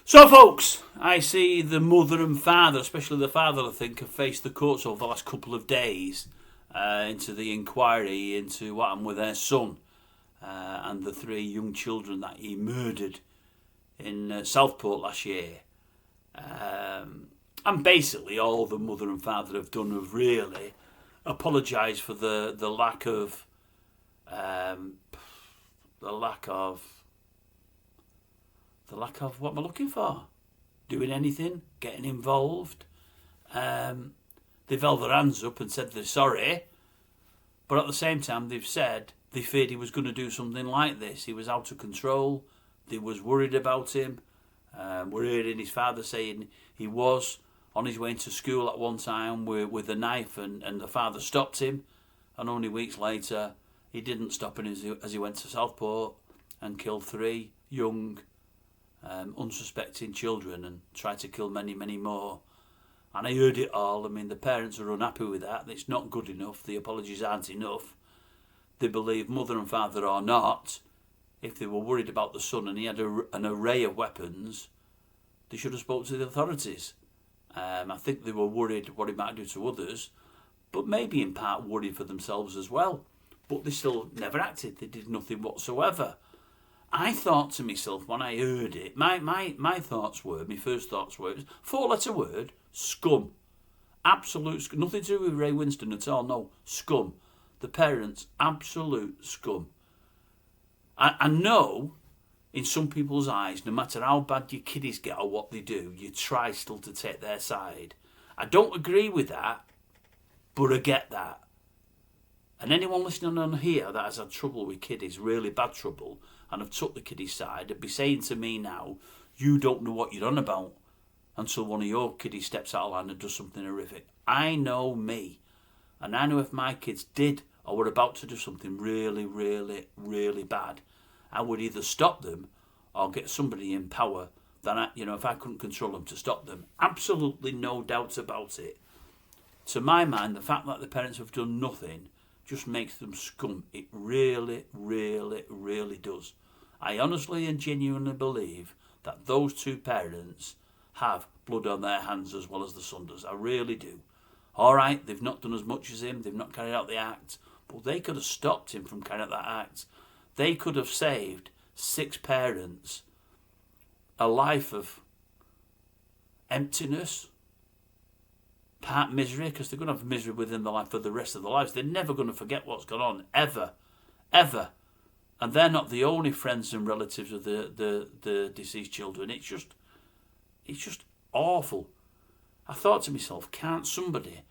So, folks, I see the mother and father, especially the father, I think, have faced the courts over the last couple of days into the inquiry into what happened with their son and the 3 young children that he murdered in Southport last year. And basically, all the mother and father have done have really apologised for the lack of what am I looking for? Doing anything, getting involved. They've held their hands up and said they're sorry, but at the same time they've said they feared he was going to do something like this. He was out of control. They was worried about him. We're hearing his father saying he was on his way into school at one time with a knife, and the father stopped him, and only weeks later he didn't stop him as he went to Southport and killed 3 young unsuspecting children and tried to kill many, many more. And I heard it all. I mean, the parents are unhappy with that. It's not good enough. The apologies aren't enough. They believe, mother and father or not, if they were worried about the son and he had an array of weapons, they should have spoken to the authorities. I think they were worried what he might do to others, but maybe in part worried for themselves as well. But they still never acted. They did nothing whatsoever. I thought to myself when I heard it, my first thoughts were, 4-letter word, scum. Absolute scum. Nothing to do with Ray Winston at all, no, scum. The parents, absolute scum. I know, in some people's eyes, no matter how bad your kiddies get or what they do, you try still to take their side. I don't agree with that, but I get that. And anyone listening on here that has had trouble with kiddies, really bad trouble, and have took the kiddie's side, would be saying to me now, you don't know what you're on about until one of your kiddies steps out of line and does something horrific. I know me. And I know if my kids did or were about to do something really, really, really bad, I would either stop them or get somebody in power that, if I couldn't control them, to stop them. Absolutely no doubt about it. To my mind, the fact that the parents have done nothing just makes them scum. It really, really, really does. I honestly and genuinely believe that those 2 parents have blood on their hands as well as the son does. I really do. All right, they've not done as much as him. They've not carried out the act. But they could have stopped him from carrying out that act. They could have saved 6 parents a life of emptiness, part misery, because they're going to have misery within their life for the rest of their lives. They're never going to forget what's gone on, ever, ever. And they're not the only friends and relatives of the deceased children. It's just awful. I thought to myself, can't somebody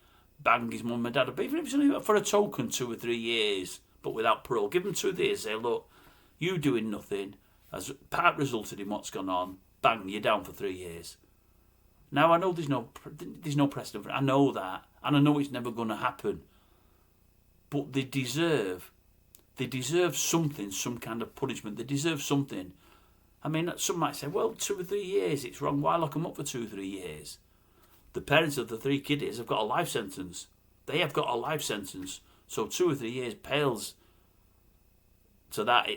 bang his mum and dad up, even if it's only for a token 2 or 3 years, but without parole? Give them 2 years, say, look, you doing nothing has part resulted in what's gone on, bang, you're down for 3 years. Now, I know there's no precedent for it. I know that. And I know it's never going to happen. But they deserve something, some kind of punishment. They deserve something. I mean, some might say, well, 2 or 3 years, it's wrong. Why lock them up for 2 or 3 years? The parents of the 3 kiddies have got a life sentence. They have got a life sentence. So 2 or 3 years pales to that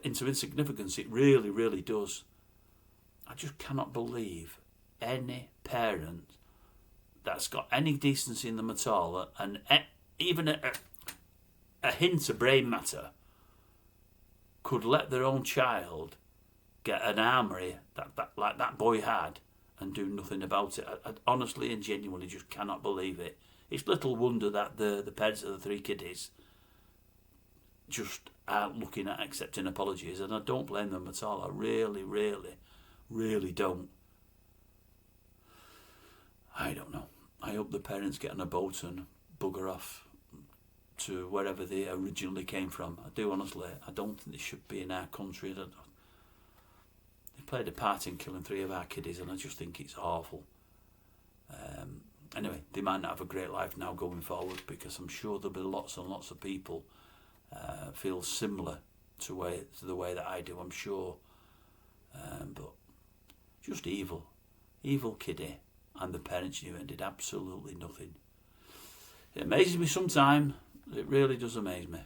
into insignificance. It really, really does. I just cannot believe any parent that's got any decency in them at all, and even a hint of brain matter, could let their own child get an armoury that like that boy had and do nothing about it. I honestly and genuinely just cannot believe it. It's little wonder that the parents of the 3 kiddies just aren't looking at accepting apologies, and I don't blame them at all. I really, really, really don't. I don't know. I hope the parents get on a boat and bugger off to wherever they originally came from. I do, honestly. I don't think they should be in our country. They played a part in killing 3 of our kiddies, and I just think it's awful. Anyway, they might not have a great life now going forward, because I'm sure there'll be lots and lots of people feel similar to the way that I do, I'm sure. But just evil. Evil kiddie. And the parents knew and did absolutely nothing. It amazes me sometimes. It really does amaze me.